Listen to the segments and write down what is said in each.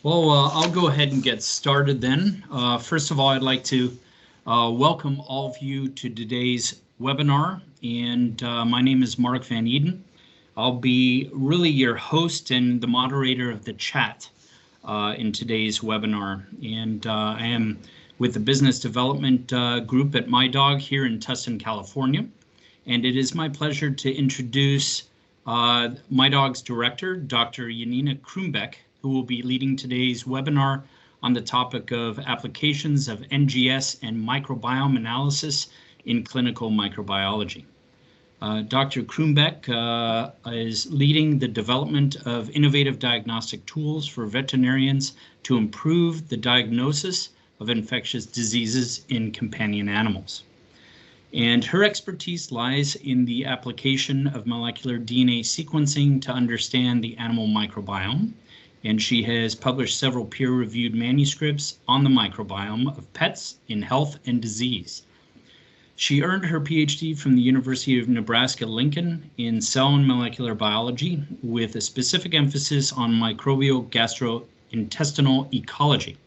Well, I'll go ahead and get started then. First of all, I'd like to welcome all of you to today's webinar. And my name is Mark Van Eden. I'll be really your host and the moderator of the chat in today's webinar. And I am with the Business Development Group at MiDOG here in Tustin, California. And it is my pleasure to introduce MiDOG's director, Dr. Janina Kroombeck, who will be leading today's webinar on the topic of applications of NGS and microbiome analysis in clinical microbiology. Dr. Kroombeck is leading the development of innovative diagnostic tools for veterinarians to improve the diagnosis of infectious diseases in companion animals. And her expertise lies in the application of molecular DNA sequencing to understand the animal microbiome. And she has published several peer-reviewed manuscripts on the microbiome of pets in health and disease. She earned her PhD from the University of Nebraska-Lincoln in cell and molecular biology with a specific emphasis on microbial gastrointestinal ecology.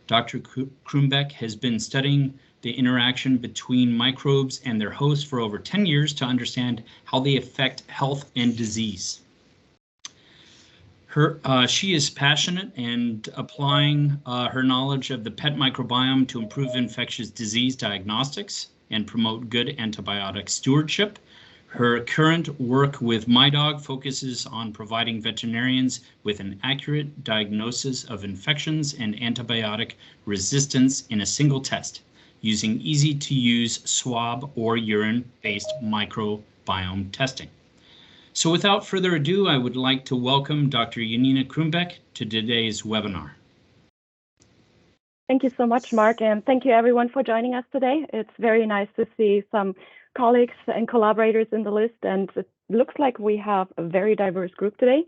Dr. Kroombeck has been studying the interaction between microbes and their hosts for over 10 years to understand how they affect health and disease. She is passionate and applying her knowledge of the pet microbiome to improve infectious disease diagnostics and promote good antibiotic stewardship. Her current work with MiDOG focuses on providing veterinarians with an accurate diagnosis of infections and antibiotic resistance in a single test using easy-to-use swab or urine-based microbiome testing. So without further ado, I would like to welcome Dr. Janina Kroombeck to today's webinar. Thank you so much, Mark, and thank you everyone for joining us today. It's very nice to see some colleagues and collaborators in the list, and it looks like we have a very diverse group today.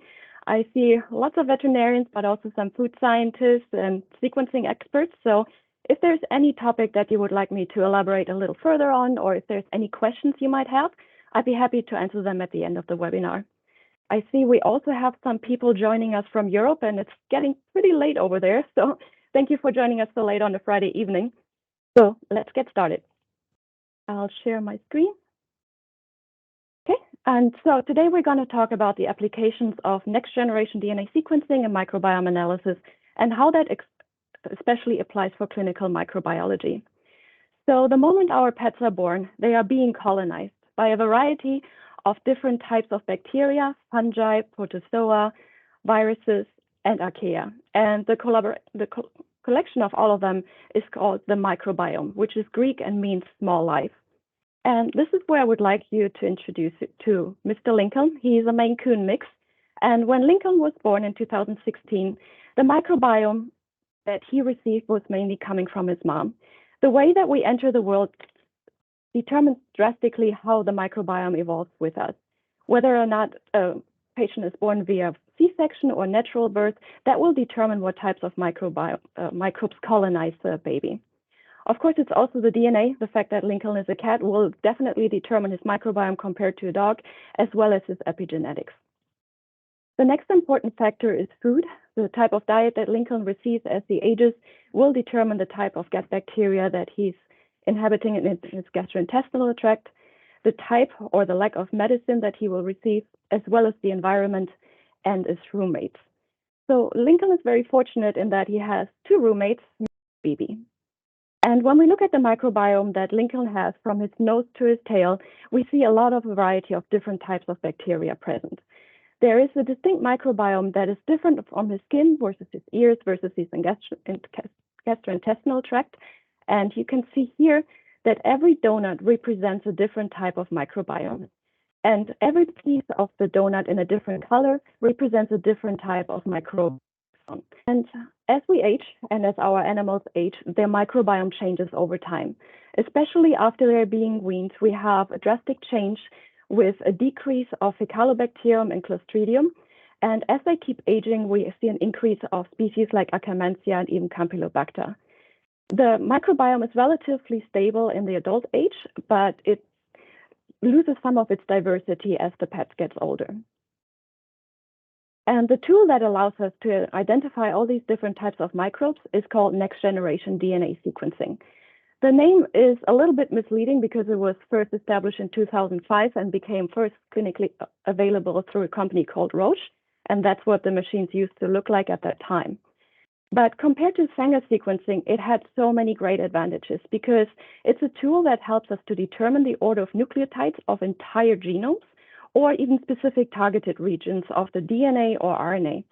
I see lots of veterinarians, but also some food scientists and sequencing experts. So if there's any topic that you would like me to elaborate a little further on, or if there's any questions you might have, I'd be happy to answer them at the end of the webinar. I see we also have some people joining us from Europe, and it's getting pretty late over there. So thank you for joining us so late on a Friday evening. So let's get started. I'll share my screen. Okay, and so today we're going to talk about the applications of next generation DNA sequencing and microbiome analysis and how that especially applies for clinical microbiology. So the moment our pets are born, they are being colonized by a variety of different types of bacteria, fungi, protozoa, viruses, and archaea. And the collection of all of them is called the microbiome, which is Greek and means small life. And this is where I would like you to introduce it to Mr. Lincoln. He's a Maine Coon mix. And when Lincoln was born in 2016, the microbiome that he received was mainly coming from his mom. The way that we enter the world determines drastically how the microbiome evolves with us. Whether or not a patient is born via C-section or natural birth, that will determine what types of microbes colonize the baby. Of course, it's also the DNA. The fact that Lincoln is a cat will definitely determine his microbiome compared to a dog, as well as his epigenetics. The next important factor is food. The type of diet that Lincoln receives as he ages will determine the type of gut bacteria that he's inhabiting in his gastrointestinal tract, the type or the lack of medicine that he will receive, as well as the environment and his roommates. So Lincoln is very fortunate in that he has two roommates, Phoebe. And when we look at the microbiome that Lincoln has from his nose to his tail, we see a lot of variety of different types of bacteria present. There is a distinct microbiome that is different from his skin versus his ears versus his gastrointestinal tract. And you can see here that every donut represents a different type of microbiome. And every piece of the donut in a different color represents a different type of microbiome. And as we age, and as our animals age, their microbiome changes over time. Especially after they're being weaned, we have a drastic change with a decrease of Faecalibacterium and Clostridium. And as they keep aging, we see an increase of species like Akkermansia and even Campylobacter. The microbiome is relatively stable in the adult age, but it loses some of its diversity as the pet gets older. And the tool that allows us to identify all these different types of microbes is called next-generation DNA sequencing. The name is a little bit misleading because it was first established in 2005 and became first clinically available through a company called Roche, and that's what the machines used to look like at that time. But compared to Sanger sequencing, it had so many great advantages because it's a tool that helps us to determine the order of nucleotides of entire genomes or even specific targeted regions of the DNA or RNA.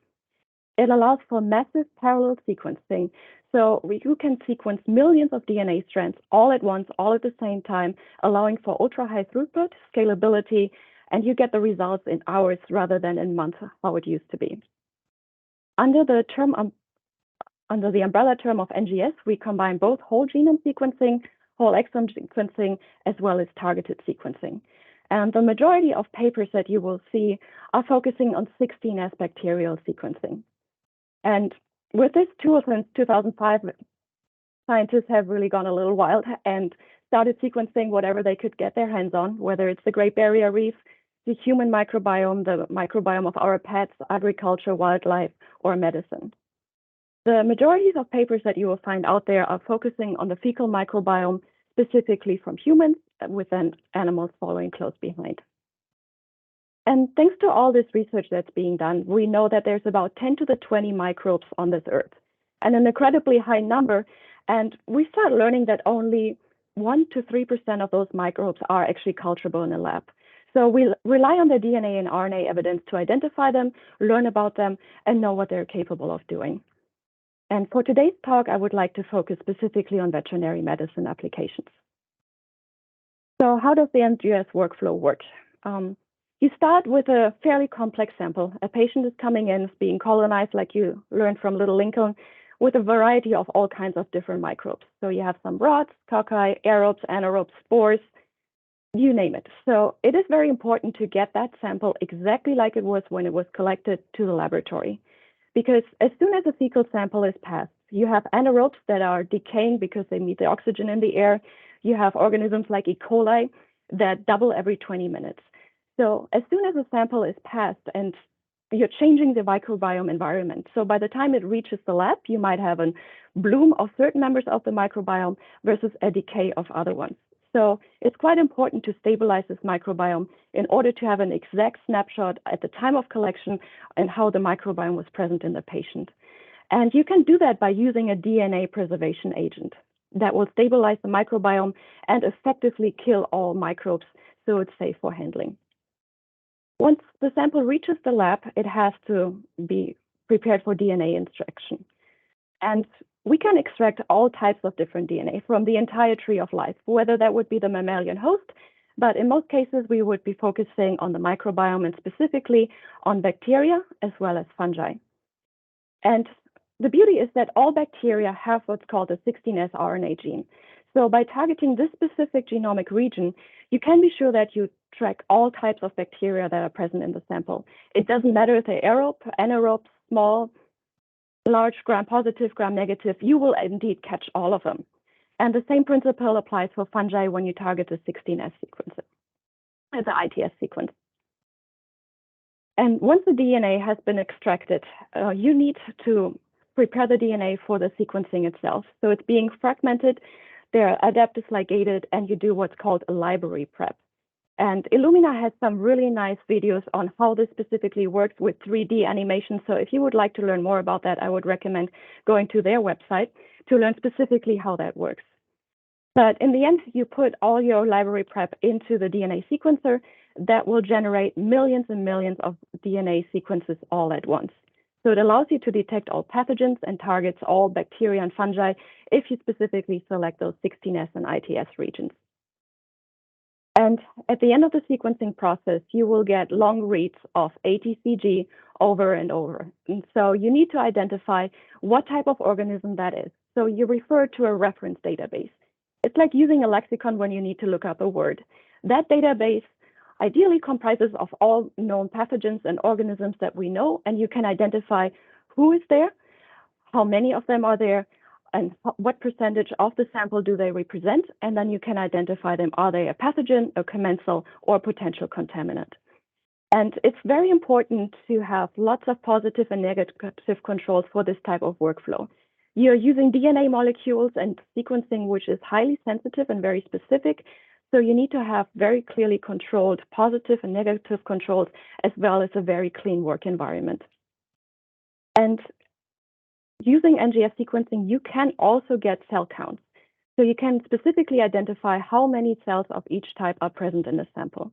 It allows for massive parallel sequencing, so you can sequence millions of DNA strands all at once, all at the same time, allowing for ultra-high throughput, scalability, and you get the results in hours rather than in months, how it used to be. Under the umbrella term of NGS, we combine both whole genome sequencing, whole exome sequencing, as well as targeted sequencing. And the majority of papers that you will see are focusing on 16S bacterial sequencing. And with this tool since 2005, scientists have really gone a little wild and started sequencing whatever they could get their hands on, whether it's the Great Barrier Reef, the human microbiome, the microbiome of our pets, agriculture, wildlife, or medicine. The majority of papers that you will find out there are focusing on the fecal microbiome, specifically from humans, with then animals following close behind. And thanks to all this research that's being done, we know that there's about 10 to the 20 microbes on this earth, and an incredibly high number. And we start learning that only 1 to 3% of those microbes are actually culturable in a lab. So we rely on the DNA and RNA evidence to identify them, learn about them, and know what they're capable of doing. And for today's talk, I would like to focus specifically on veterinary medicine applications. So how does the NGS workflow work? You start with a fairly complex sample. A patient is coming in, is being colonized, like you learned from Little Lincoln, with a variety of all kinds of different microbes. So you have some rods, cocci, aerobes, anaerobes, spores, you name it. So it is very important to get that sample exactly like it was when it was collected to the laboratory. Because as soon as a fecal sample is passed, you have anaerobes that are decaying because they meet the oxygen in the air. You have organisms like E. coli that double every 20 minutes. So as soon as a sample is passed and you're changing the microbiome environment. So by the time it reaches the lab, you might have a bloom of certain members of the microbiome versus a decay of other ones. So it's quite important to stabilize this microbiome in order to have an exact snapshot at the time of collection and how the microbiome was present in the patient. And you can do that by using a DNA preservation agent that will stabilize the microbiome and effectively kill all microbes so it's safe for handling. Once the sample reaches the lab, it has to be prepared for DNA extraction. And we can extract all types of different DNA from the entire tree of life, whether that would be the mammalian host, but in most cases, we would be focusing on the microbiome and specifically on bacteria as well as fungi. And the beauty is that all bacteria have what's called a 16S RNA gene. So by targeting this specific genomic region, you can be sure that you track all types of bacteria that are present in the sample. It doesn't matter if they're aerobe, anaerobe, small, large, gram-positive, gram-negative, you will indeed catch all of them. And the same principle applies for fungi when you target the 16S sequence, the ITS sequence. And once the DNA has been extracted, you need to prepare the DNA for the sequencing itself. So it's being fragmented, they're adaptive ligated, and you do what's called a library prep. And Illumina has some really nice videos on how this specifically works with 3D animation. So if you would like to learn more about that, I would recommend going to their website to learn specifically how that works. But in the end, you put all your library prep into the DNA sequencer that will generate millions and millions of DNA sequences all at once. So it allows you to detect all pathogens and targets all bacteria and fungi if you specifically select those 16S and ITS regions. And at the end of the sequencing process, you will get long reads of ATCG over and over. And so you need to identify what type of organism that is. So you refer to a reference database. It's like using a lexicon when you need to look up a word. That database ideally comprises of all known pathogens and organisms that we know, and you can identify who is there, how many of them are there, and what percentage of the sample do they represent, and then you can identify them. Are they a pathogen, a commensal, or a potential contaminant? And it's very important to have lots of positive and negative controls for this type of workflow. You're using DNA molecules and sequencing, which is highly sensitive and very specific. So you need to have very clearly controlled positive and negative controls, as well as a very clean work environment. And using NGS sequencing, you can also get cell counts. So you can specifically identify how many cells of each type are present in the sample.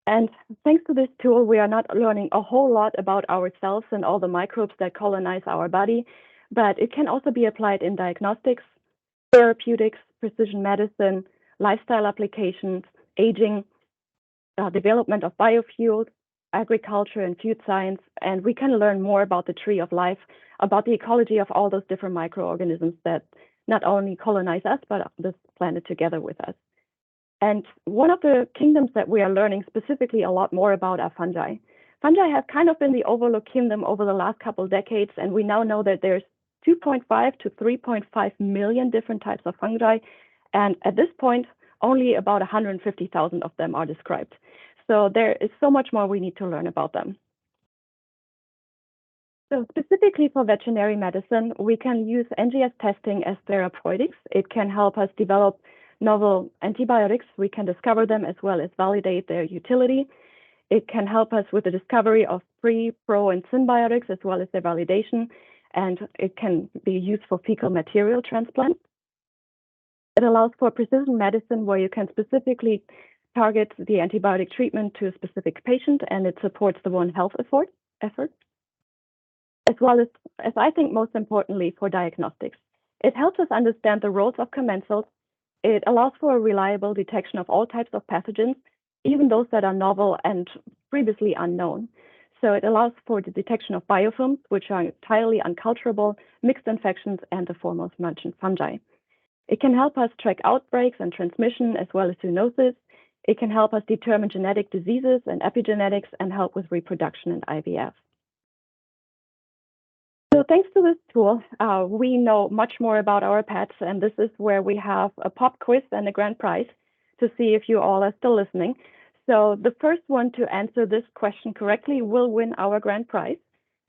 And thanks to this tool, we are not learning a whole lot about ourselves and all the microbes that colonize our body, but it can also be applied in diagnostics, therapeutics, precision medicine, lifestyle applications, aging, development of biofuels, agriculture and food science, and we can learn more about the tree of life, about the ecology of all those different microorganisms that not only colonize us, but this planet together with us. And one of the kingdoms that we are learning specifically a lot more about are fungi. Fungi have kind of been the overlooked kingdom over the last couple of decades, and we now know that there's 2.5 to 3.5 million different types of fungi. And at this point, only about 150,000 of them are described. So there is so much more we need to learn about them. So specifically for veterinary medicine, we can use NGS testing as therapeutics. It can help us develop novel antibiotics. We can discover them as well as validate their utility. It can help us with the discovery of pre, pro, and symbiotics as well as their validation, and it can be used for fecal material transplant. It allows for precision medicine where you can specifically target the antibiotic treatment to a specific patient, and it supports the One Health effort, as well as I think most importantly for diagnostics. It helps us understand the roles of commensals. It allows for a reliable detection of all types of pathogens, even those that are novel and previously unknown. So it allows for the detection of biofilms, which are entirely unculturable, mixed infections, and the foremost mentioned fungi. It can help us track outbreaks and transmission, as well as zoonosis. It can help us determine genetic diseases and epigenetics and help with reproduction and IVF. So thanks to this tool, we know much more about our pets, and this is where we have a pop quiz and a grand prize to see if you all are still listening. So the first one to answer this question correctly will win our grand prize.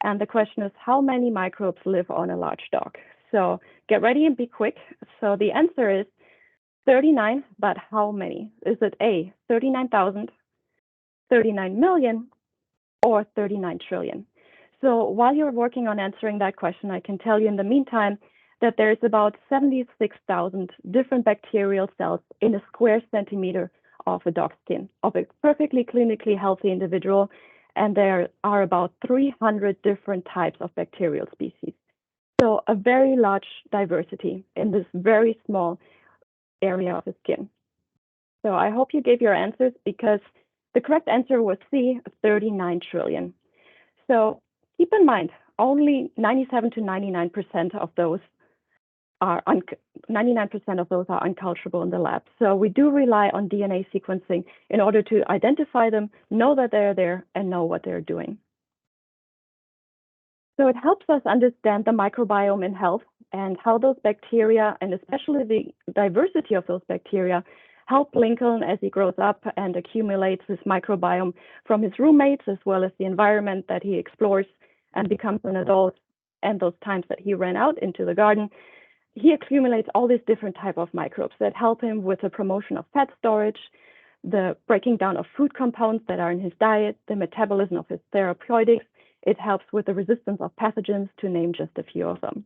And the question is, how many microbes live on a large dog? So get ready and be quick. So the answer is 39, but how many? Is it A, 39,000, 39 million, or 39 trillion? So while you're working on answering that question, I can tell you in the meantime that there's about 76,000 different bacterial cells in a square centimeter of a dog skin of a perfectly clinically healthy individual. And there are about 300 different types of bacterial species. So a very large diversity in this very small area of the skin. So I hope you gave your answers because the correct answer was C, 39 trillion. So keep in mind, only 97 to 99% of those are 99% of those are unculturable in the lab. So we do rely on DNA sequencing in order to identify them, know that they're there, and know what they're doing. So it helps us understand the microbiome in health and how those bacteria, and especially the diversity of those bacteria, help Lincoln as he grows up and accumulates his microbiome from his roommates, as well as the environment that he explores and becomes an adult, and those times that he ran out into the garden. He accumulates all these different types of microbes that help him with the promotion of fat storage, the breaking down of food compounds that are in his diet, the metabolism of his therapeutics. It helps with the resistance of pathogens, to name just a few of them.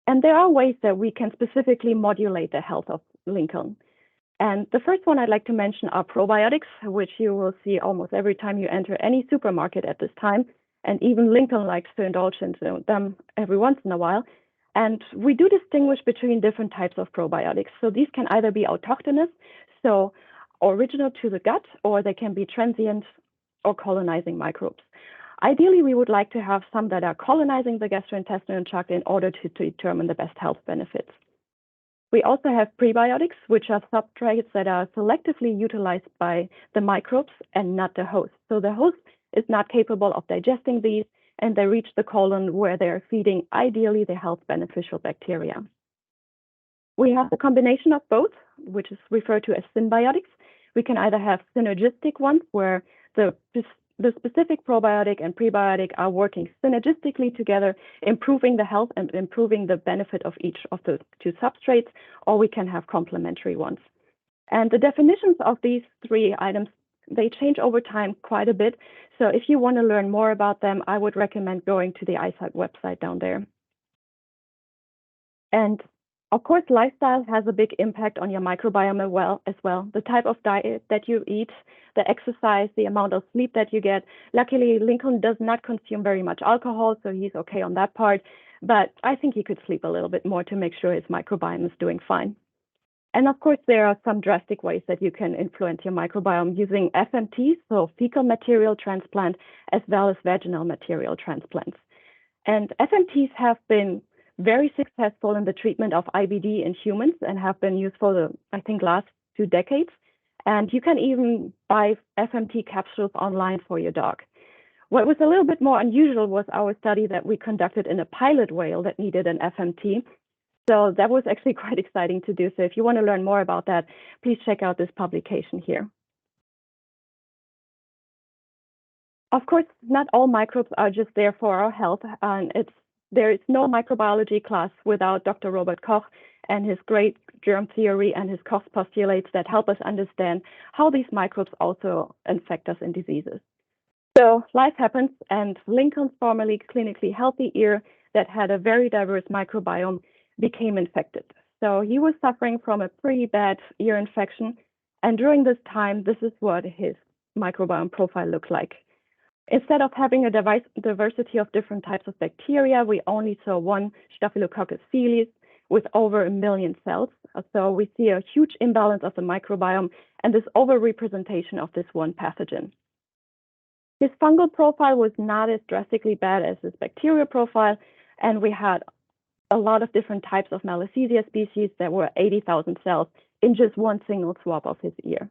And there are ways that we can specifically modulate the health of Lincoln. And the first one I'd like to mention are probiotics, which you will see almost every time you enter any supermarket at this time. And even Lincoln likes to indulge into them every once in a while. And we do distinguish between different types of probiotics. So these can either be autochthonous, so original to the gut, or they can be transient or colonizing microbes. Ideally, we would like to have some that are colonizing the gastrointestinal tract in order to determine the best health benefits. We also have prebiotics, which are substrates that are selectively utilized by the microbes and not the host. So the host is not capable of digesting these, and they reach the colon where they're feeding, ideally, the health beneficial bacteria. We have the combination of both, which is referred to as symbiotics, We can either have synergistic ones where the specific probiotic and prebiotic are working synergistically together, improving the health and improving the benefit of each of the two substrates, or we can have complementary ones. And the definitions of these three items, they change over time quite a bit. So if you want to learn more about them, I would recommend going to the ICITE website down there. And of course, lifestyle has a big impact on your microbiome as well. The type of diet that you eat, the exercise, the amount of sleep that you get. Luckily, Lincoln does not consume very much alcohol, so he's okay on that part. But I think he could sleep a little bit more to make sure his microbiome is doing fine. And of course, there are some drastic ways that you can influence your microbiome using FMT, so fecal material transplant, as well as vaginal material transplants. And FMTs have been very successful in the treatment of IBD in humans and have been used for the, I think, last 2 decades. And you can even buy FMT capsules online for your dog. What was a little bit more unusual was our study that we conducted in a pilot whale that needed an FMT. So that was actually quite exciting to do. So if you want to learn more about that, please check out this publication here. Of course, not all microbes are just there for our health. And there is no microbiology class without Dr. Robert Koch and his great germ theory and his Koch postulates that help us understand how these microbes also infect us in diseases. So life happens, and Lincoln's formerly clinically healthy ear that had a very diverse microbiome became infected. So he was suffering from a pretty bad ear infection. And during this time, this is what his microbiome profile looked like. Instead of having a diversity of different types of bacteria, we only saw one Staphylococcus celis with over 1 million cells. So we see a huge imbalance of the microbiome and this overrepresentation of this one pathogen. His fungal profile was not as drastically bad as his bacterial profile, and we had a lot of different types of Malassezia species that were 80,000 cells in just one single swab of his ear.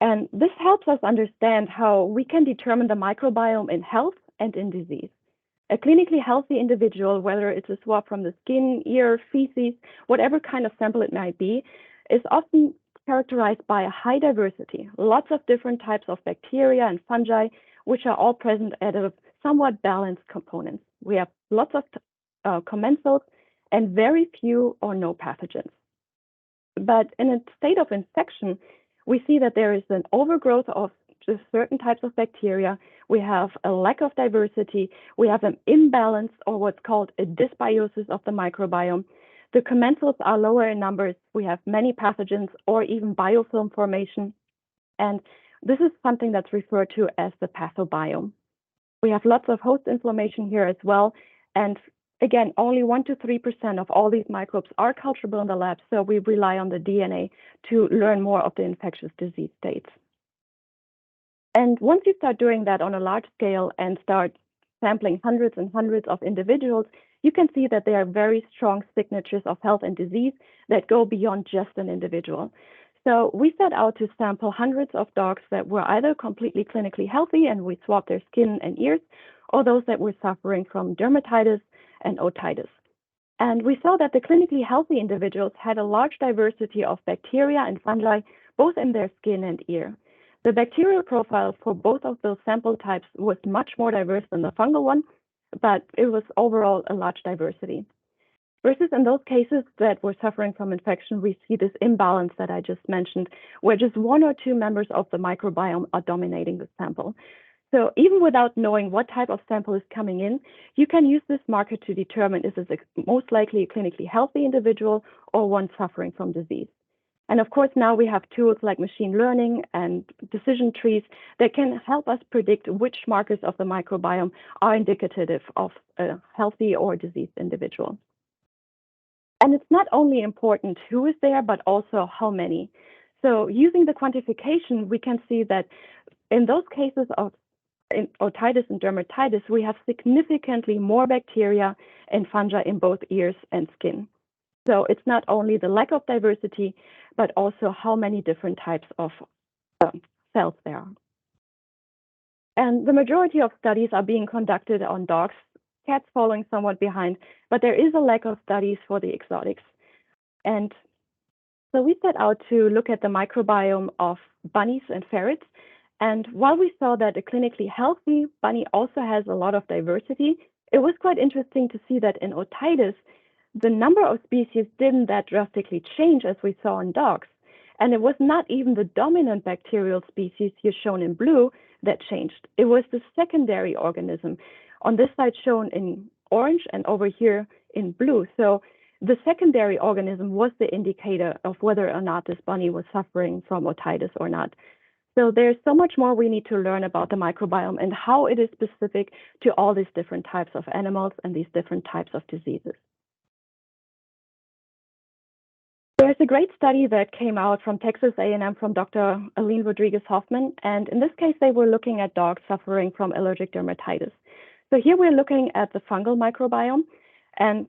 And this helps us understand how we can determine the microbiome in health and in disease. A clinically healthy individual, whether it's a swab from the skin, ear, feces, whatever kind of sample it might be, is often characterized by a high diversity, lots of different types of bacteria and fungi, which are all present at a somewhat balanced components. We have lots of commensals and very few or no pathogens. But in a state of infection, we see that there is an overgrowth of just certain types of bacteria. We have a lack of diversity. We have an imbalance or what's called a dysbiosis of the microbiome. The commensals are lower in numbers. We have many pathogens or even biofilm formation. And this is something that's referred to as the pathobiome. We have lots of host inflammation here as well. And again, only 1 to 3% of all these microbes are culturable in the lab, so we rely on the DNA to learn more of the infectious disease states. And once you start doing that on a large scale and start sampling hundreds and hundreds of individuals, you can see that there are very strong signatures of health and disease that go beyond just an individual. So we set out to sample hundreds of dogs that were either completely clinically healthy and we swabbed their skin and ears, or those that were suffering from dermatitis and otitis. And we saw that the clinically healthy individuals had a large diversity of bacteria and fungi, both in their skin and ear. The bacterial profile for both of those sample types was much more diverse than the fungal one, but it was overall a large diversity. Versus in those cases that were suffering from infection, we see this imbalance that I just mentioned, where just 1 or 2 members of the microbiome are dominating the sample. So even without knowing what type of sample is coming in, you can use this marker to determine is this most likely a clinically healthy individual or one suffering from disease. And of course, now we have tools like machine learning and decision trees that can help us predict which markers of the microbiome are indicative of a healthy or diseased individual. And it's not only important who is there, but also how many. So using the quantification, we can see that in those cases of otitis and dermatitis, we have significantly more bacteria and fungi in both ears and skin. So it's not only the lack of diversity, but also how many different types of cells there are. And the majority of studies are being conducted on dogs, cats following somewhat behind, but there is a lack of studies for the exotics. And so we set out to look at the microbiome of bunnies and ferrets. And while we saw that a clinically healthy bunny also has a lot of diversity, it was quite interesting to see that in otitis, the number of species didn't that drastically change as we saw in dogs. And it was not even the dominant bacterial species here shown in blue that changed. It was the secondary organism, on this side shown in orange and over here in blue. So the secondary organism was the indicator of whether or not this bunny was suffering from otitis or not. So there's so much more we need to learn about the microbiome and how it is specific to all these different types of animals and these different types of diseases. There's a great study that came out from Texas A&M from Dr. Aline Rodriguez-Hoffman, and in this case, they were looking at dogs suffering from allergic dermatitis. So here we're looking at the fungal microbiome, and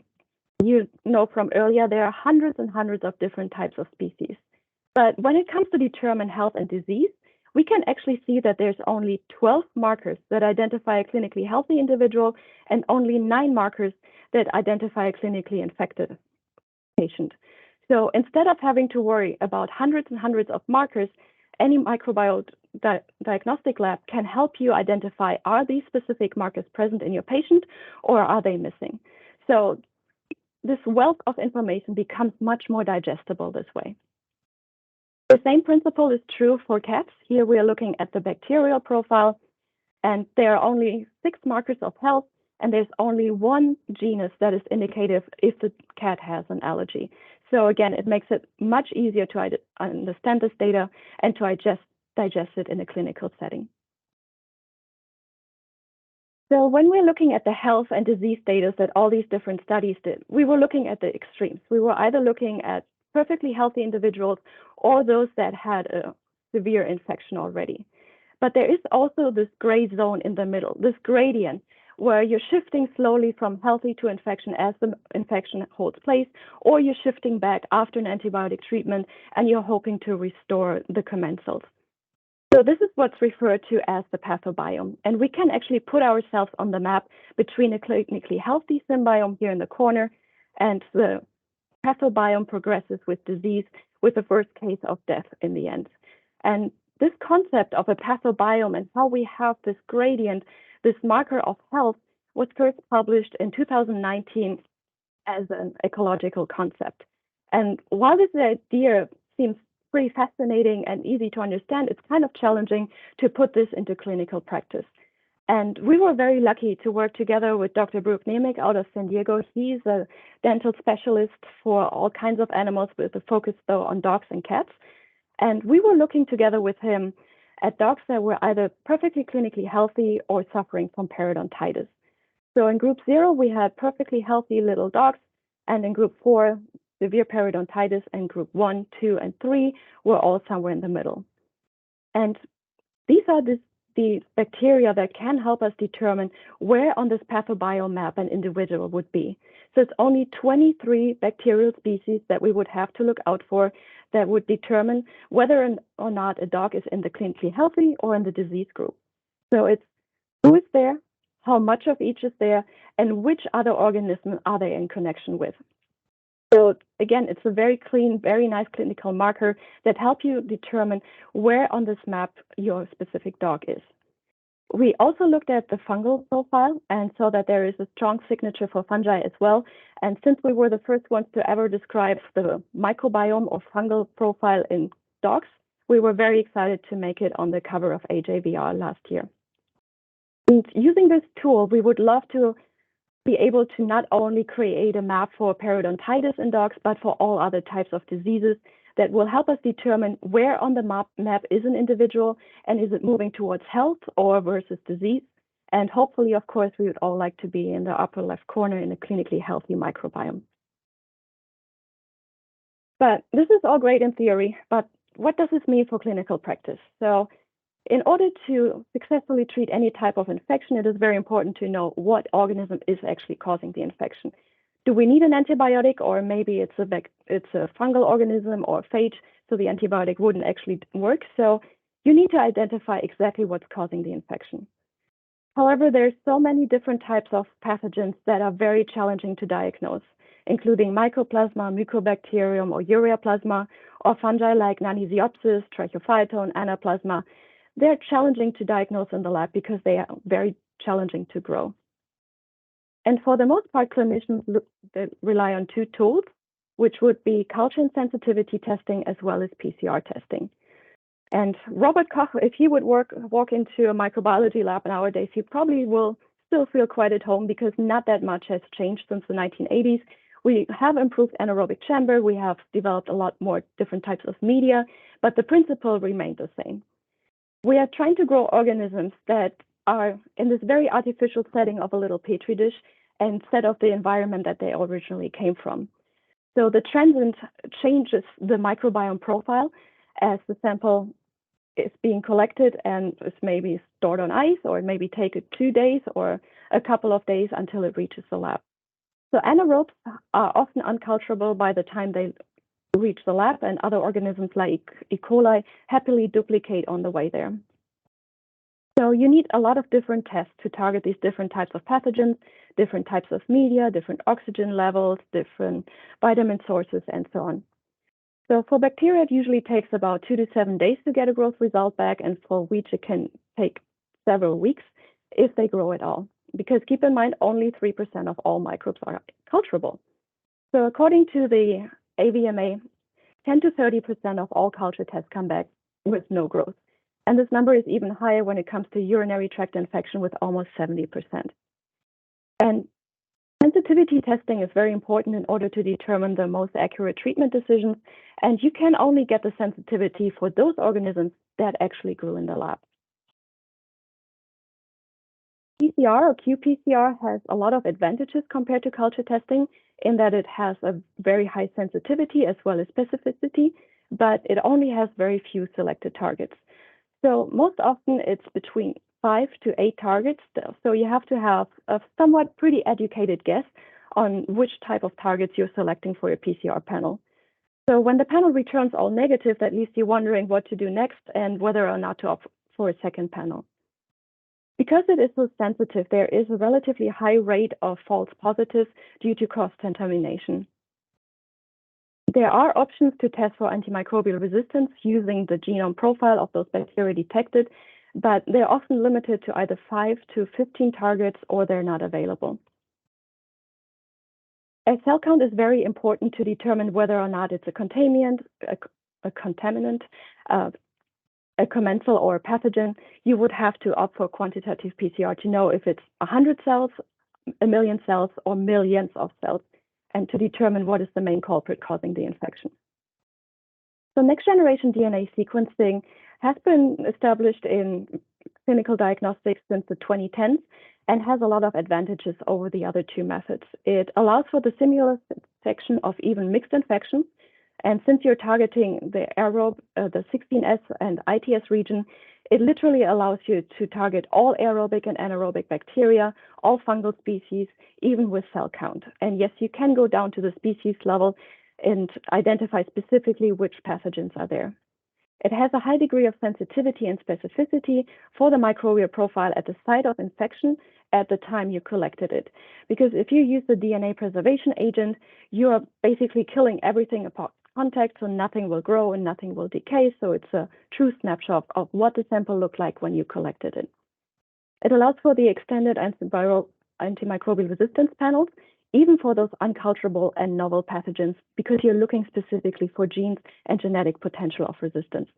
you know from earlier, there are hundreds and hundreds of different types of species. But when it comes to determine health and disease, we can actually see that there's only 12 markers that identify a clinically healthy individual and only 9 markers that identify a clinically infected patient. So instead of having to worry about hundreds and hundreds of markers, any microbiome diagnostic lab can help you identify, are these specific markers present in your patient or are they missing? So this wealth of information becomes much more digestible this way. The same principle is true for cats. Here we are looking at the bacterial profile, and there are only 6 markers of health, and there's only 1 genus that is indicative if the cat has an allergy. So again, it makes it much easier to understand this data and to digest it in a clinical setting. So when we're looking at the health and disease data that all these different studies did, we were looking at the extremes. We were either looking at perfectly healthy individuals or those that had a severe infection already. But there is also this gray zone in the middle, this gradient, where you're shifting slowly from healthy to infection as the infection holds place, or you're shifting back after an antibiotic treatment and you're hoping to restore the commensals. So this is what's referred to as the pathobiome. And we can actually put ourselves on the map between a clinically healthy symbiome here in the corner and the pathobiome progresses with disease with the first case of death in the end. And this concept of a pathobiome and how we have this gradient, this marker of health, was first published in 2019 as an ecological concept. And while this idea seems pretty fascinating and easy to understand, it's kind of challenging to put this into clinical practice. And we were very lucky to work together with Dr. Brooke Nemec out of San Diego. He's a dental specialist for all kinds of animals with a focus, though, on dogs and cats. And we were looking together with him at dogs that were either perfectly clinically healthy or suffering from periodontitis. So in group 0, we had perfectly healthy little dogs, and in group 4, severe periodontitis, and group 1, 2, and 3 were all somewhere in the middle. And these are the bacteria that can help us determine where on this pathobiome map an individual would be. So it's only 23 bacterial species that we would have to look out for that would determine whether or not a dog is in the clinically healthy or in the disease group. So it's who is there, how much of each is there, and which other organism are they in connection with. So again, it's a very clean, very nice clinical marker that help you determine where on this map your specific dog is. We also looked at the fungal profile and saw that there is a strong signature for fungi as well. And since we were the first ones to ever describe the microbiome or fungal profile in dogs, we were very excited to make it on the cover of AJVR last year. And using this tool, we would love to be able to not only create a map for periodontitis in dogs, but for all other types of diseases that will help us determine where on the map is an individual and is it moving towards health or versus disease. And hopefully, of course, we would all like to be in the upper left corner in a clinically healthy microbiome. But this is all great in theory, but what does this mean for clinical practice? So in order to successfully treat any type of infection, it is very important to know what organism is actually causing the infection. Do we need an antibiotic, or maybe it's a fungal organism or phage, so the antibiotic wouldn't actually work? So you need to identify exactly what's causing the infection. However, there's so many different types of pathogens that are very challenging to diagnose. including mycoplasma, mycobacterium, or ureaplasma, or fungi like Naniziopsis, Tracheophyton, Anaplasma. They're challenging to diagnose in the lab because they are very challenging to grow. And for the most part, clinicians rely on two tools, which would be culture and sensitivity testing as well as PCR testing. And Robert Koch, if he would walk into a microbiology lab nowadays, he probably will still feel quite at home because not that much has changed since the 1980s. We have improved anaerobic chamber. We have developed a lot more different types of media, but the principle remained the same. We are trying to grow organisms that are in this very artificial setting of a little petri dish instead of the environment that they originally came from. So the transient changes the microbiome profile as the sample is being collected and is maybe stored on ice, or it maybe take 2 days or a couple of days until it reaches the lab. So anaerobes are often unculturable by the time they reach the lab, and other organisms like E. coli happily duplicate on the way there. So you need a lot of different tests to target these different types of pathogens, different types of media, different oxygen levels, different vitamin sources, and so on. So for bacteria, it usually takes about 2 to 7 days to get a growth result back, and for wheat, it can take several weeks if they grow at all. Because keep in mind, only 3% of all microbes are culturable. So according to the AVMA, 10 to 30% of all culture tests come back with no growth. And this number is even higher when it comes to urinary tract infection with almost 70%. And sensitivity testing is very important in order to determine the most accurate treatment decisions. And you can only get the sensitivity for those organisms that actually grew in the lab. PCR or qPCR has a lot of advantages compared to culture testing in that it has a very high sensitivity as well as specificity, but it only has very few selected targets. So most often it's between 5 to 8 targets. So you have to have a somewhat pretty educated guess on which type of targets you're selecting for your PCR panel. So when the panel returns all negative, that leaves you wondering what to do next and whether or not to opt for a second panel. Because it is so sensitive, there is a relatively high rate of false positives due to cross-contamination. There are options to test for antimicrobial resistance using the genome profile of those bacteria detected, but they're often limited to either 5 to 15 targets or they're not available. A cell count is very important to determine whether or not it's a contaminant, a commensal, or a pathogen. You would have to opt for quantitative PCR to know if it's 100 cells, 1,000,000 cells, or millions of cells, and to determine what is the main culprit causing the infection. So next generation DNA sequencing has been established in clinical diagnostics since the 2010s and has a lot of advantages over the other two methods. It allows for the simultaneous detection of even mixed infections. And since you're targeting the aerobe, the 16S and ITS region, it literally allows you to target all aerobic and anaerobic bacteria, all fungal species, even with cell count. And yes, you can go down to the species level and identify specifically which pathogens are there. It has a high degree of sensitivity and specificity for the microbial profile at the site of infection at the time you collected it. Because if you use the DNA preservation agent, you are basically killing everything upon contact, so nothing will grow and nothing will decay. So it's a true snapshot of what the sample looked like when you collected it. It allows for the extended antimicrobial resistance panels, even for those unculturable and novel pathogens, because you're looking specifically for genes and genetic potential of resistance.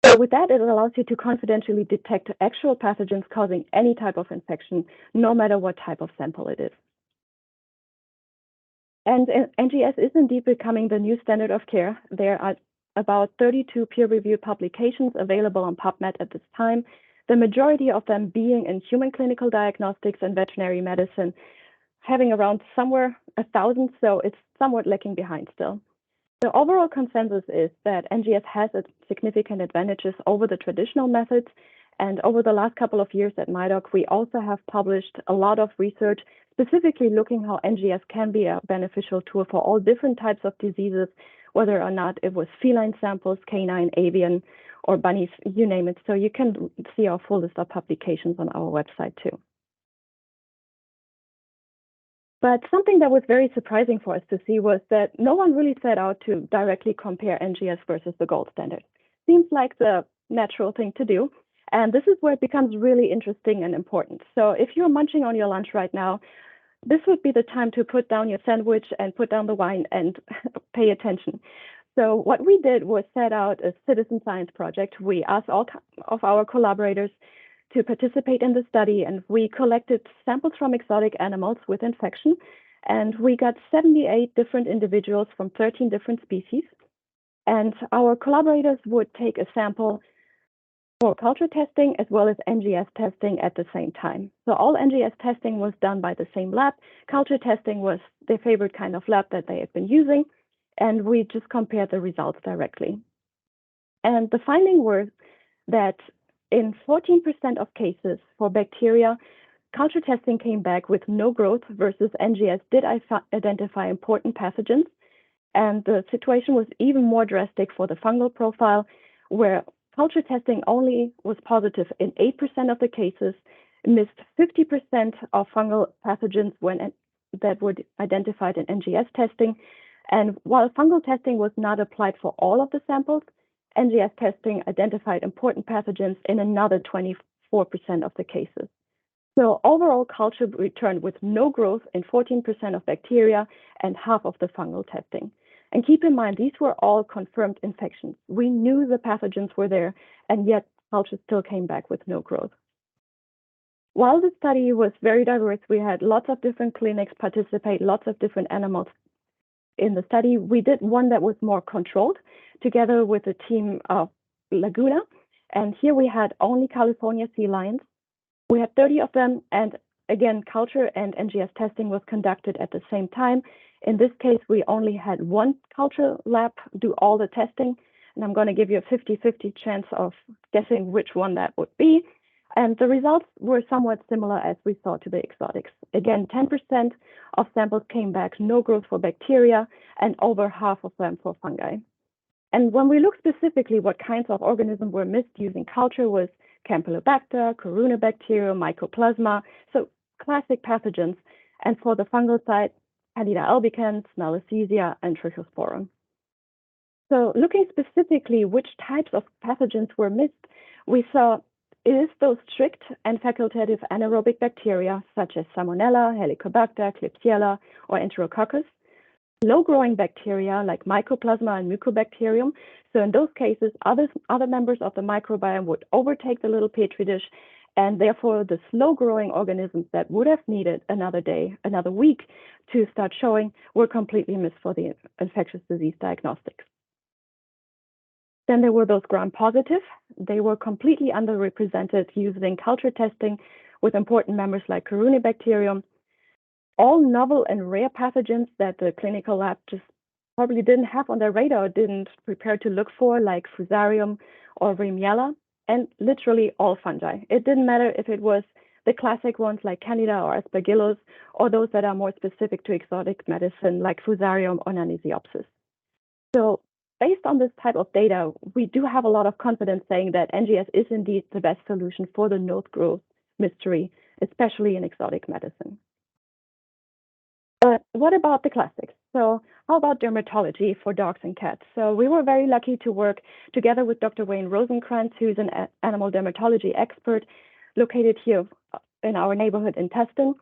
So with that, it allows you to confidentially detect actual pathogens causing any type of infection, no matter what type of sample it is. And NGS is indeed becoming the new standard of care. There are about 32 peer-reviewed publications available on PubMed at this time, the majority of them being in human clinical diagnostics and veterinary medicine, having around somewhere 1,000, so it's somewhat lagging behind still. The overall consensus is that NGS has significant advantages over the traditional methods. And over the last couple of years at MiDOG, we also have published a lot of research specifically looking how NGS can be a beneficial tool for all different types of diseases, whether or not it was feline samples, canine, avian, or bunnies, you name it. So you can see our full list of publications on our website too. But something that was very surprising for us to see was that no one really set out to directly compare NGS versus the gold standard. Seems like the natural thing to do. And this is where it becomes really interesting and important. So if you're munching on your lunch right now, this would be the time to put down your sandwich and put down the wine and pay attention. So what we did was set out a citizen science project. We asked all of our collaborators to participate in the study, and we collected samples from exotic animals with infection, and we got 78 different individuals from 13 different species. And our collaborators would take a sample for culture testing as well as NGS testing at the same time. So all NGS testing was done by the same lab. Culture testing was their favorite kind of lab that they had been using, and we just compared the results directly. And the finding was that in 14% of cases for bacteria, culture testing came back with no growth versus NGS did identify important pathogens. And the situation was even more drastic for the fungal profile, where culture testing only was positive in 8% of the cases, missed 50% of fungal pathogens that were identified in NGS testing. And while fungal testing was not applied for all of the samples, NGS testing identified important pathogens in another 24% of the cases. So overall, culture returned with no growth in 14% of bacteria and half of the fungal testing. And keep in mind, these were all confirmed infections. We knew the pathogens were there, and yet culture still came back with no growth. While the study was very diverse, we had lots of different clinics participate, lots of different animals in the study. We did one that was more controlled together with a team of Laguna. And here we had only California sea lions. We had 30 of them. And again, culture and NGS testing was conducted at the same time. In this case, we only had one culture lab do all the testing. And I'm going to give you a 50-50 chance of guessing which one that would be. And the results were somewhat similar as we saw to the exotics. Again, 10% of samples came back, no growth for bacteria, and over half of them for fungi. And when we look specifically what kinds of organisms were missed using culture was Campylobacter, Corynebacterium, Mycoplasma, so classic pathogens. And for the fungal side, Candida albicans, Malassezia, and Trichosporum. So looking specifically which types of pathogens were missed, we saw it is those strict and facultative anaerobic bacteria such as Salmonella, Helicobacter, Klebsiella, or Enterococcus. Low-growing bacteria like Mycoplasma and Mycobacterium. So in those cases, other members of the microbiome would overtake the little petri dish, and therefore the slow-growing organisms that would have needed another day, another week to start showing were completely missed for the infectious disease diagnostics. Then there were those gram-positive. They were completely underrepresented using culture testing with important members like Corynebacterium. All novel and rare pathogens that the clinical lab just probably didn't have on their radar, didn't prepare to look for, like Fusarium or Rheniella, and literally all fungi. It didn't matter if it was the classic ones like Candida or Aspergillus, or those that are more specific to exotic medicine like Fusarium or Nanisiopsis. So based on this type of data, we do have a lot of confidence saying that NGS is indeed the best solution for the node growth mystery, especially in exotic medicine. But what about the classics? So how about dermatology for dogs and cats? So we were very lucky to work together with Dr. Wayne Rosenkrantz, who's an animal dermatology expert located here in our neighborhood in Tustin.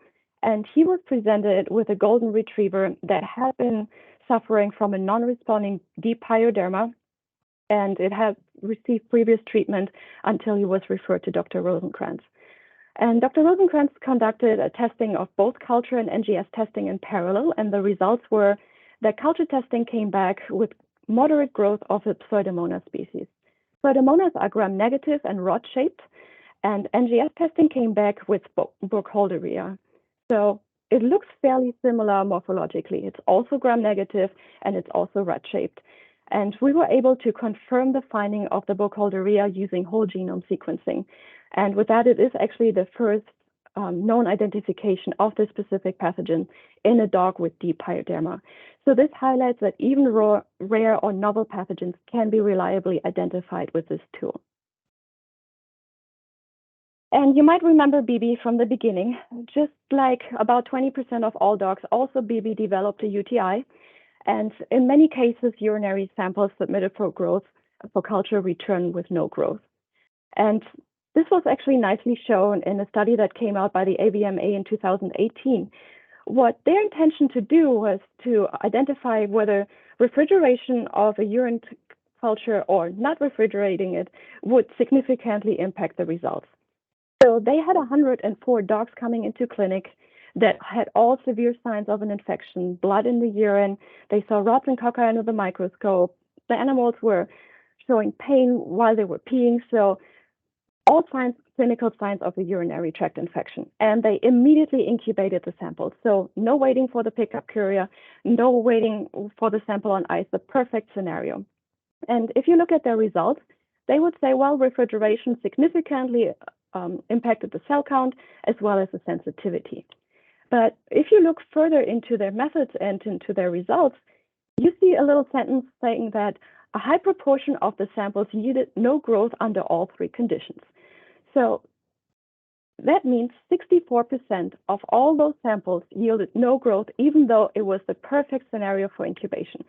And he was presented with a golden retriever that had been suffering from a non-responding deep pyoderma, and it had received previous treatment until he was referred to Dr. Rosenkrantz. And Dr. Rosenkrantz conducted a testing of both culture and NGS testing in parallel, and the results were that culture testing came back with moderate growth of the Pseudomonas species. Pseudomonas are gram-negative and rod-shaped, and NGS testing came back with Burkholderia. So it looks fairly similar morphologically. It's also gram-negative and it's also rod-shaped. And we were able to confirm the finding of the Burkholderia using whole genome sequencing. And with that, it is actually the first known identification of this specific pathogen in a dog with deep pyoderma. So this highlights that even rare or novel pathogens can be reliably identified with this tool. And you might remember BB from the beginning. Just like about 20% of all dogs, also BB developed a UTI. And in many cases, urinary samples submitted for growth for culture return with no growth. And this was actually nicely shown in a study that came out by the AVMA in 2018. What their intention to do was to identify whether refrigeration of a urine culture or not refrigerating it would significantly impact the results. So they had 104 dogs coming into clinic that had all severe signs of an infection, blood in the urine. They saw rods and cocci under the microscope. The animals were showing pain while they were peeing. So all signs, clinical signs of a urinary tract infection. And they immediately incubated the sample. So no waiting for the pickup courier, no waiting for the sample on ice, the perfect scenario. And if you look at their results, they would say, well, refrigeration significantly impacted the cell count as well as the sensitivity. But if you look further into their methods and into their results, you see a little sentence saying that a high proportion of the samples yielded no growth under all three conditions. So that means 64% of all those samples yielded no growth, even though it was the perfect scenario for incubation.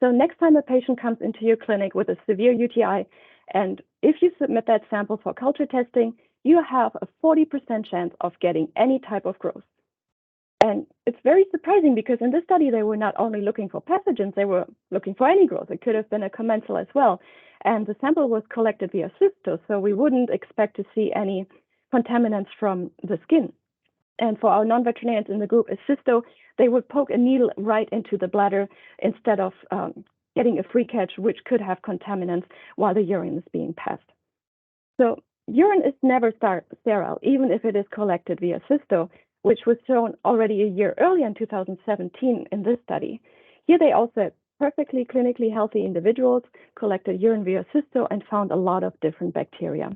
So next time a patient comes into your clinic with a severe UTI, and if you submit that sample for culture testing, you have a 40% chance of getting any type of growth. And it's very surprising because in this study, they were not only looking for pathogens, they were looking for any growth. It could have been a commensal as well. And the sample was collected via cysto, so we wouldn't expect to see any contaminants from the skin. And for our non-veterinarians in the group, a cysto, they would poke a needle right into the bladder instead of getting a free catch, which could have contaminants while the urine is being passed. So urine is never sterile, even if it is collected via cysto, which was shown already a year earlier in 2017 in this study. Here they also had perfectly clinically healthy individuals, collected urine via cysto, and found a lot of different bacteria.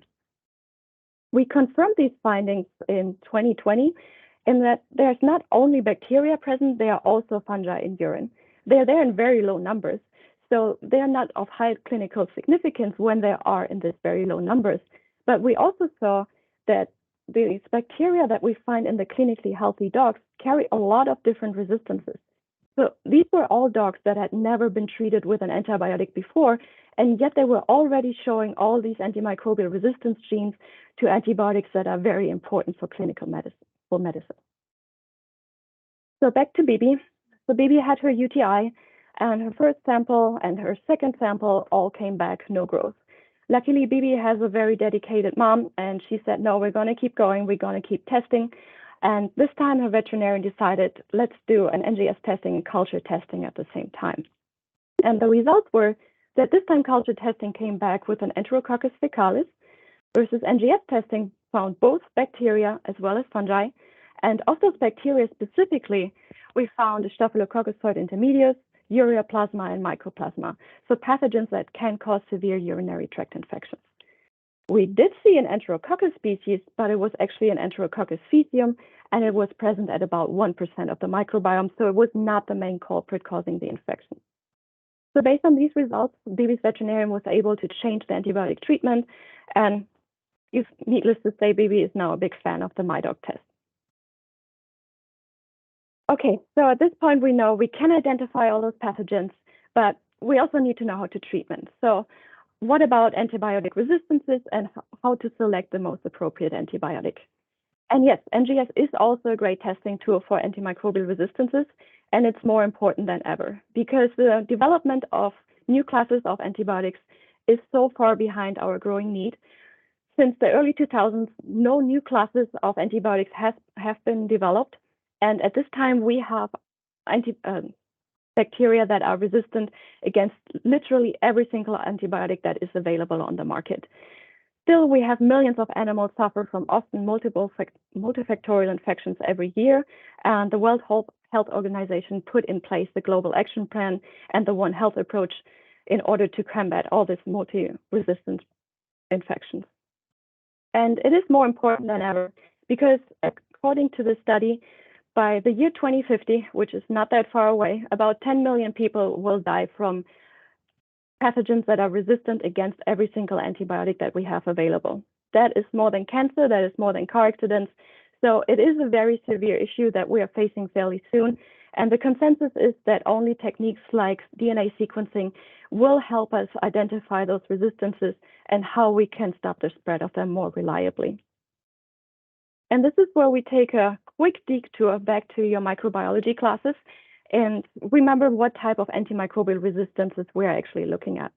We confirmed these findings in 2020 in that there's not only bacteria present, there are also fungi in urine. They're there in very low numbers, so they're not of high clinical significance when they are in these very low numbers. But we also saw that these bacteria that we find in the clinically healthy dogs carry a lot of different resistances. So these were all dogs that had never been treated with an antibiotic before, and yet they were already showing all these antimicrobial resistance genes to antibiotics that are very important for clinical medicine. So back to Bibi. So Bibi had her UTI, and her first sample and her second sample all came back no growth. Luckily, Bibi has a very dedicated mom, and she said, no, we're going to keep going. We're going to keep testing. And this time, her veterinarian decided, let's do an NGS testing and culture testing at the same time. And the results were that this time culture testing came back with an Enterococcus faecalis versus NGS testing found both bacteria as well as fungi. And of those bacteria specifically, we found Staphylococcus intermedius, ureaplasma, and mycoplasma, so pathogens that can cause severe urinary tract infections. We did see an Enterococcus species, but it was actually an Enterococcus faecium, and it was present at about 1% of the microbiome, so it was not the main culprit causing the infection. So based on these results, Bibi's veterinarian was able to change the antibiotic treatment, and needless to say, Bibi is now a big fan of the MiDOG test. Okay, so at this point, we know we can identify all those pathogens, but we also need to know how to treat them. So what about antibiotic resistances and how to select the most appropriate antibiotic? And yes, NGS is also a great testing tool for antimicrobial resistances, and it's more important than ever because the development of new classes of antibiotics is so far behind our growing need. Since the early 2000s, no new classes of antibiotics have been developed. And at this time, we have bacteria that are resistant against literally every single antibiotic that is available on the market. Still, we have millions of animals suffer from often multifactorial infections every year, and the World Health Organization put in place the Global Action Plan and the One Health approach in order to combat all these multi-resistant infections. And it is more important than ever because according to the study, by the year 2050, which is not that far away, about 10 million people will die from pathogens that are resistant against every single antibiotic that we have available. that is more than cancer, that is more than car accidents. So it is a very severe issue that we are facing fairly soon. And the consensus is that only techniques like DNA sequencing will help us identify those resistances and how we can stop the spread of them more reliably. And this is where we take a quick detour back to your microbiology classes and remember what type of antimicrobial resistances we're actually looking at.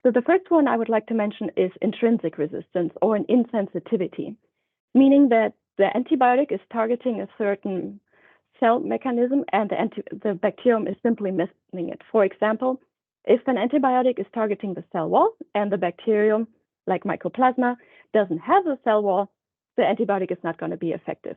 So the first one I would like to mention is intrinsic resistance or an insensitivity, meaning that the antibiotic is targeting a certain cell mechanism and the bacterium is simply missing it. For example, if an antibiotic is targeting the cell wall and the bacterium, like Mycoplasma, doesn't have a cell wall, the antibiotic is not going to be effective.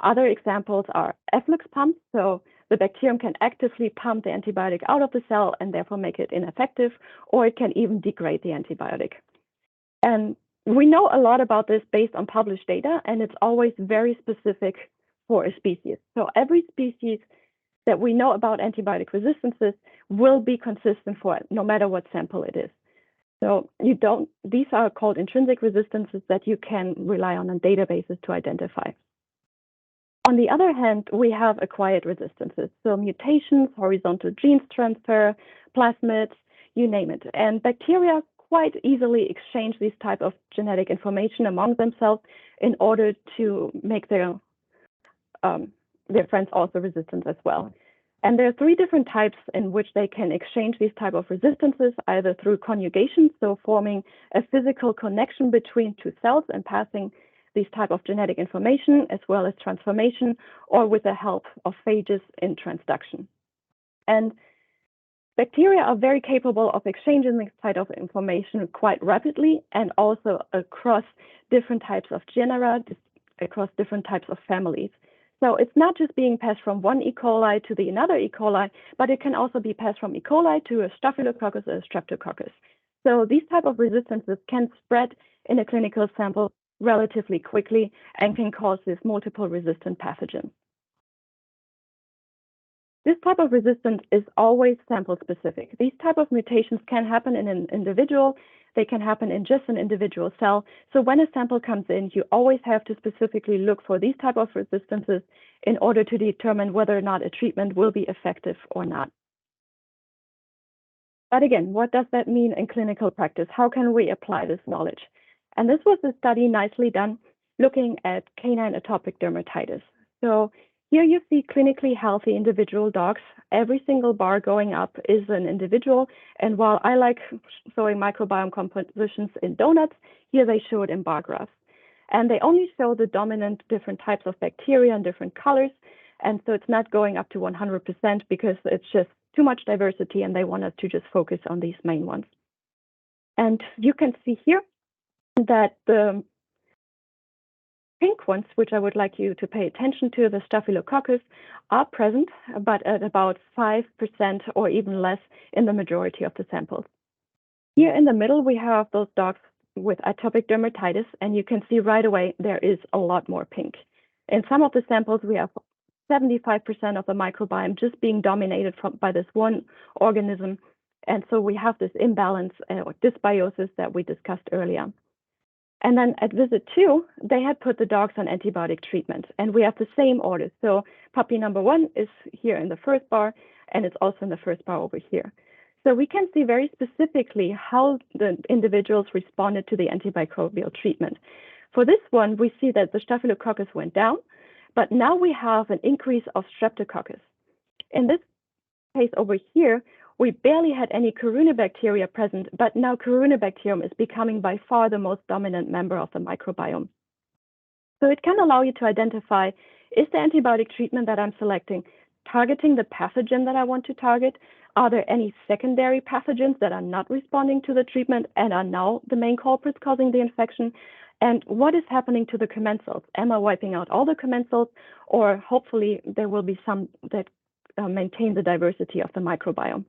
Other examples are efflux pumps, so the bacterium can actively pump the antibiotic out of the cell and therefore make it ineffective, or it can even degrade the antibiotic. And we know a lot about this based on published data, and it's always very specific for a species. So every species that we know about antibiotic resistances will be consistent for it, no matter what sample it is. So these are called intrinsic resistances that you can rely on databases to identify. On the other hand, we have acquired resistances, so mutations, horizontal genes transfer, plasmids, you name it. And bacteria quite easily exchange these type of genetic information among themselves in order to make their friends also resistant as well. And there are three different types in which they can exchange these type of resistances, either through conjugation, so forming a physical connection between two cells and passing these type of genetic information, as well as transformation, or with the help of phages in transduction. And bacteria are very capable of exchanging this type of information quite rapidly and also across different types of genera, across different types of families. So it's not just being passed from one E. coli to the another E. coli, but it can also be passed from E. coli to a Staphylococcus or a Streptococcus. So these type of resistances can spread in a clinical sample relatively quickly and can cause this multiple resistant pathogens. This type of resistance is always sample specific. These type of mutations can happen in an individual. They can happen in just an individual cell. So when a sample comes in, you always have to specifically look for these type of resistances in order to determine whether or not a treatment will be effective or not. But again, what does that mean in clinical practice? How can we apply this knowledge? And this was a study nicely done looking at canine atopic dermatitis. So here you see clinically healthy individual dogs. Every single bar going up is an individual. And while I like showing microbiome compositions in donuts, here they show it in bar graphs. And they only show the dominant different types of bacteria in different colors. And so it's not going up to 100% because it's just too much diversity and they want us to just focus on these main ones. And you can see here that the pink ones, which I would like you to pay attention to, the Staphylococcus, are present, but at about 5% or even less in the majority of the samples. Here in the middle, we have those dogs with atopic dermatitis, and you can see right away there is a lot more pink. In some of the samples, we have 75% of the microbiome just being dominated by this one organism. And so we have this imbalance or dysbiosis that we discussed earlier. And then at visit 2, they had put the dogs on antibiotic treatment, and we have the same order. So puppy number 1 is here in the first bar, and it's also in the first bar over here. So we can see very specifically how the individuals responded to the antimicrobial treatment. For this one, we see that the Staphylococcus went down, but now we have an increase of Streptococcus. In this case over here, we barely had any Corynebacteria present, but now Corynebacterium is becoming by far the most dominant member of the microbiome. So it can allow you to identify, is the antibiotic treatment that I'm selecting targeting the pathogen that I want to target? Are there any secondary pathogens that are not responding to the treatment and are now the main culprits causing the infection? And what is happening to the commensals? Am I wiping out all the commensals, or hopefully there will be some that maintain the diversity of the microbiome?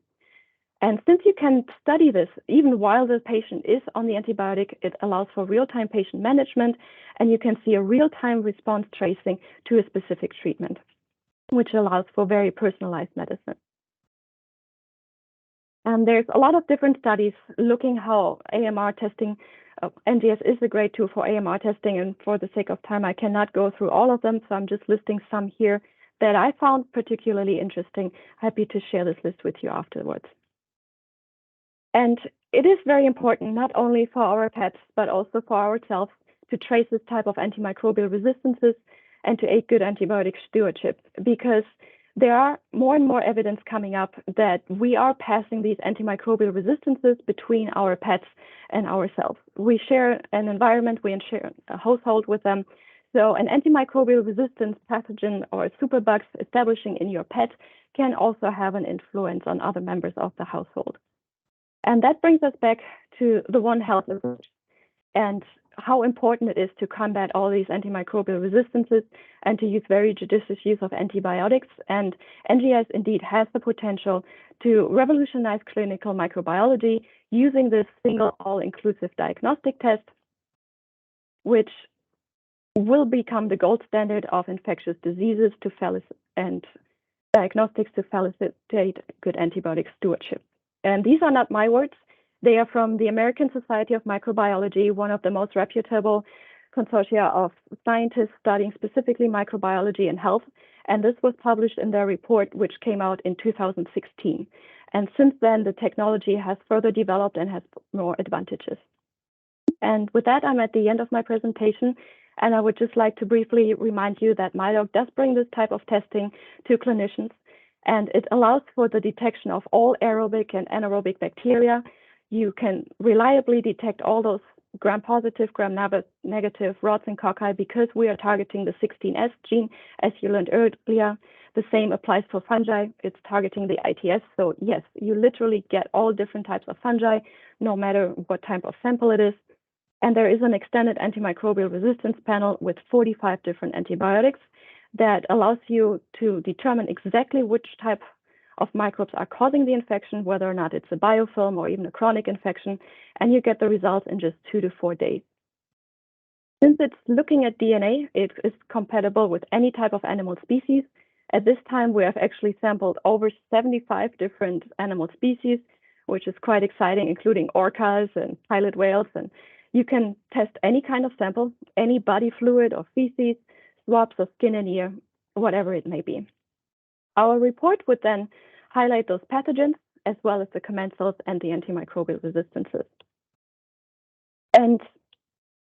And since you can study this even while the patient is on the antibiotic, it allows for real-time patient management, and you can see a real-time response tracing to a specific treatment, which allows for very personalized medicine. And there's a lot of different studies looking how AMR testing NGS is a great tool for AMR testing, and for the sake of time, I cannot go through all of them, so I'm just listing some here that I found particularly interesting. Happy to share this list with you afterwards. And it is very important, not only for our pets, but also for ourselves, to trace this type of antimicrobial resistances and to aid good antibiotic stewardship, because there are more and more evidence coming up that we are passing these antimicrobial resistances between our pets and ourselves. We share an environment, we share a household with them. So an antimicrobial resistance pathogen or superbugs establishing in your pet can also have an influence on other members of the household. And that brings us back to the One Health approach and how important it is to combat all these antimicrobial resistances and to use very judicious use of antibiotics. And NGS indeed has the potential to revolutionize clinical microbiology using this single all-inclusive diagnostic test, which will become the gold standard of infectious diseases and diagnostics to facilitate good antibiotic stewardship. And these are not my words. They are from the American Society of Microbiology, one of the most reputable consortia of scientists studying specifically microbiology and health. And this was published in their report, which came out in 2016. And since then, the technology has further developed and has more advantages. And with that, I'm at the end of my presentation. And I would just like to briefly remind you that MiDOG does bring this type of testing to clinicians. And it allows for the detection of all aerobic and anaerobic bacteria. You can reliably detect all those gram-positive, gram-negative rods and cocci because we are targeting the 16S gene, as you learned earlier. The same applies for fungi. It's targeting the ITS. So yes, you literally get all different types of fungi, no matter what type of sample it is. And there is an extended antimicrobial resistance panel with 45 different antibiotics that allows you to determine exactly which type of microbes are causing the infection, whether or not it's a biofilm or even a chronic infection, and you get the results in just 2 to 4 days. Since it's looking at DNA, it is compatible with any type of animal species. At this time, we have actually sampled over 75 different animal species, which is quite exciting, including orcas and pilot whales. And you can test any kind of sample, any body fluid or feces, swabs of skin and ear, whatever it may be. Our report would then highlight those pathogens as well as the commensals and the antimicrobial resistances. And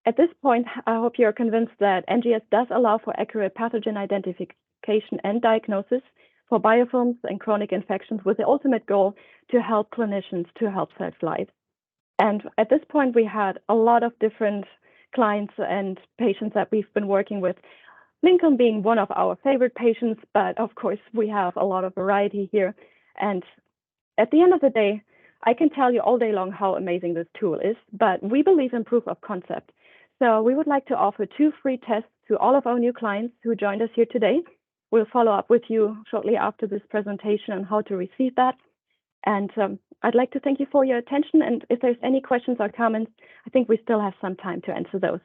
at this point, I hope you're convinced that NGS does allow for accurate pathogen identification and diagnosis for biofilms and chronic infections, with the ultimate goal to help clinicians to help save lives. And at this point, we had a lot of different clients and patients that we've been working with. Lincoln being one of our favorite patients, but of course we have a lot of variety here. And at the end of the day, I can tell you all day long how amazing this tool is, but we believe in proof of concept. So we would like to offer 2 free tests to all of our new clients who joined us here today. We'll follow up with you shortly after this presentation on how to receive that. And I'd like to thank you for your attention. And if there's any questions or comments, I think we still have some time to answer those.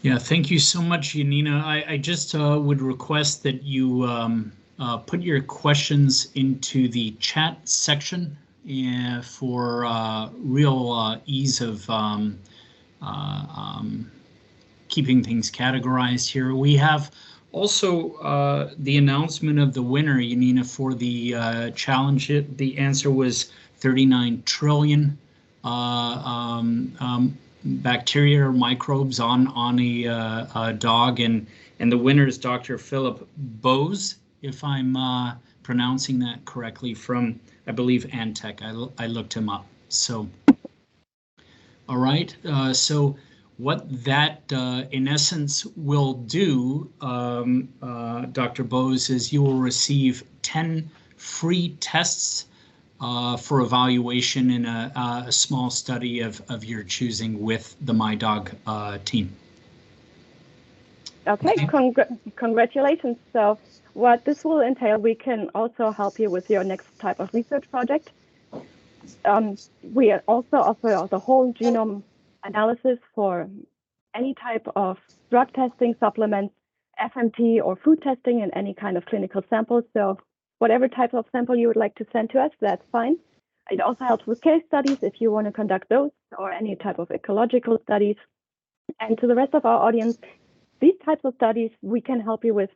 Yeah, thank you so much, Janina. I just would request that you put your questions into the chat section for real ease of keeping things categorized here. We have also the announcement of the winner, Janina, for the challenge. The answer was 39 trillion bacteria or microbes on a dog, and the winner is Dr. Philip Bose, if I'm pronouncing that correctly, from, I believe, Antec. I looked him up. So, all right. So what that in essence will do, Dr. Bose, is you will receive 10 free tests for evaluation in a small study of your choosing with the MiDOG team. Okay, congratulations. So what this will entail, we can also help you with your next type of research project. We also offer the whole genome analysis for any type of drug testing, supplements, FMT, or food testing in any kind of clinical sample. So whatever type of sample you would like to send to us, that's fine. It also helps with case studies if you want to conduct those or any type of ecological studies. And to the rest of our audience, these types of studies we can help you with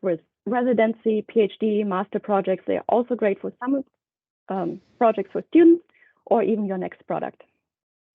residency, PhD, master projects. They are also great for some projects for students or even your next product.